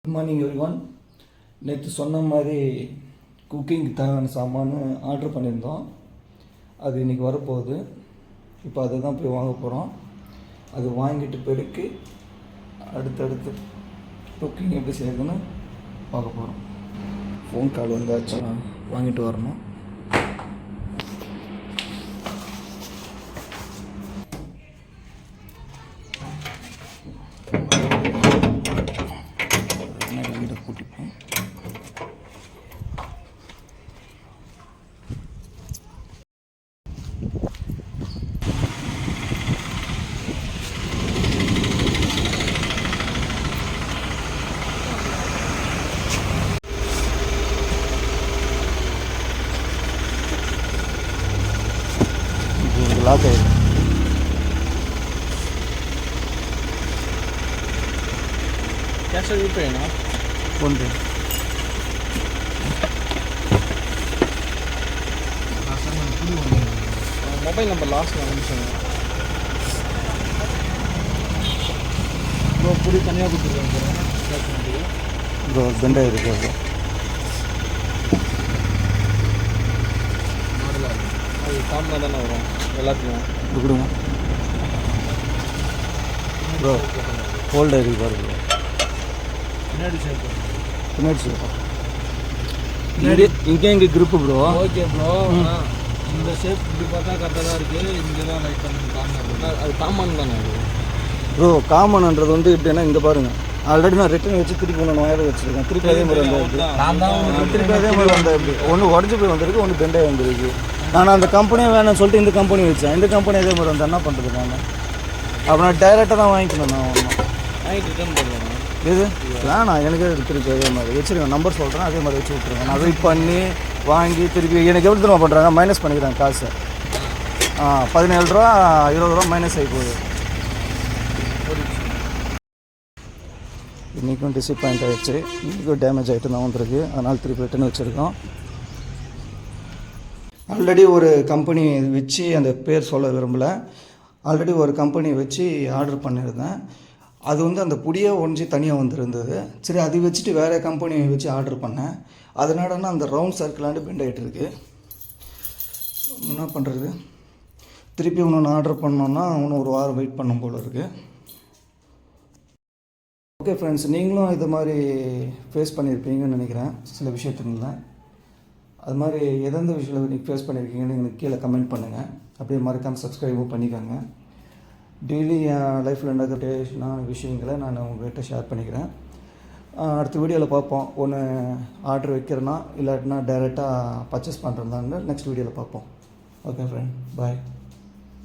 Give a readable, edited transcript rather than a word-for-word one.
Good morning everyone. நேற்று சொன்ன மாதிரி குக்கிங்க்கு தேவையான சாமான் ஆர்டர் பண்ணியிருந்தோம். அது இன்றைக்கி வரப்போகுது. இப்போ அதை தான் போய் வாங்க போகிறோம். அது வாங்கிட்டு பிறகு அடுத்தடுத்து குக்கிங் எப்படி செய்யணும்னு பார்க்க போகிறோம். ஃபோன் கால் வந்தாச்சும் வாங்கிட்டு வரணும். கூட்டிப்போம். லாக் ஆகிடும். कैसे रुपये ना फोन पे मोबाइल नंबर लास्ट में ப்ரோ புரி தனியாக கொடுத்துருக்காங்க ப்ரோ பெண்டாக இருக்கு அது காமில் தானே வரும் எல்லாத்தையும் கொடுங்க ப்ரோ. ஃபோல்டர் இருக்கு பாருங்க. பின்னாடி சேர்ப்பு இங்கே எங்கள் குரூப்பு ப்ரோ. Okay bro. இந்த ஷேப் இப்படி பார்த்தா கரெக்டாக தான் இருக்குது. இங்கே தான் லைட் பண்ணி காமன். அது காமன் தானே ப்ரோ. காமன்ன்றது வந்து எப்படின்னா இங்கே பாருங்கள். ஆல்ரெடி நான் ரிட்டன் வச்சு திருப்பி ஒன்று ஒயர் வச்சுருக்கேன். திருப்பி அதே மாதிரி வந்து திருப்பி அதே மாதிரி வந்து எப்படி ஒன்று உடஞ்சி போய் வந்திருக்கு, ஒன்று பெண்டாக வந்துருக்கு. நான் அந்த கம்பெனியே வேணும்னு சொல்லிட்டு இந்த கம்பெனி வச்சேன். இந்த கம்பெனி அதே மாதிரி வந்து என்ன பண்ணுறது? நான் அப்போ நான் டைரெக்டாக தான் வாங்கிக்கணும். நான் வாங்கிட்டு ரிட்டர்ன் பண்ணுவேன். இது வேணாம் எனக்கு திருப்பி அதே மாதிரி வச்சுருக்கேன். நம்பர் சொல்கிறேன், அதே மாதிரி வச்சு விட்ருவேன். நான் வெயிட் பண்ணி வாங்கி திருப்பி எனக்கு எப்படி திரும்ப பண்ணுறாங்க, மைனஸ் பண்ணிக்கிறேன் காசு. 17 ரூபா 20 ரூபா மைனஸ் ஆகி போகுது. இன்றைக்கும் டிசப்பாயிண்ட் ஆகிடுச்சு. இன்றைக்கும் டேமேஜ் ஆகிட்டு தான் வந்துருக்கு. அதனால் திருப்பி ரிட்டன் வச்சுருக்கோம். ஆல்ரெடி ஒரு கம்பெனி வச்சு அந்த பேர் சொல்ல விரும்பலை. ஆல்ரெடி ஒரு கம்பெனி வச்சு ஆர்டர் பண்ணியிருந்தேன். அது வந்து அந்த புடியே ஒழிஞ்சு தனியாக வந்துருந்தது. சரி அது வச்சுட்டு வேறு கம்பெனி வச்சு ஆர்டர் பண்ணேன். அதனாலனா அந்த ரவுண்ட் சர்க்கிளாண்டு பெண்ட் ஆகிட்டு இருக்குது. என்ன பண்ணுறது? திருப்பி இன்னொன்று ஆர்டர் பண்ணோன்னா இன்னும் ஒரு வாரம் வெயிட் பண்ணும் போல் இருக்குது. ஓகே ஃப்ரெண்ட்ஸ், நீங்களும் இது மாதிரி ஃபேஸ் பண்ணியிருப்பீங்கன்னு நினைக்கிறேன் சில விஷயத்துங்கள. அது மாதிரி எந்தெந்த விஷயத்தில் நீங்கள் ஃபேஸ் பண்ணியிருக்கீங்கன்னு எனக்கு கீழே கமெண்ட் பண்ணுங்கள். அப்படியே மறக்காமல் சப்ஸ்கிரைபும் பண்ணிக்கோங்க. டெய்லி என் லைஃப்பில் நடக்கிற விஷயங்களை நான் உங்கள்கிட்ட ஷேர் பண்ணிக்கிறேன். அடுத்த வீடியோவில் பார்ப்போம். ஒன்று ஆர்டர் வைக்கிறேன்னா இல்லாட்டினா டைரெக்டாக பர்ச்சேஸ் பண்ணுறதான்னு நெக்ஸ்ட் வீடியோவில் பார்ப்போம். ஓகே ஃப்ரெண்ட், பாய்.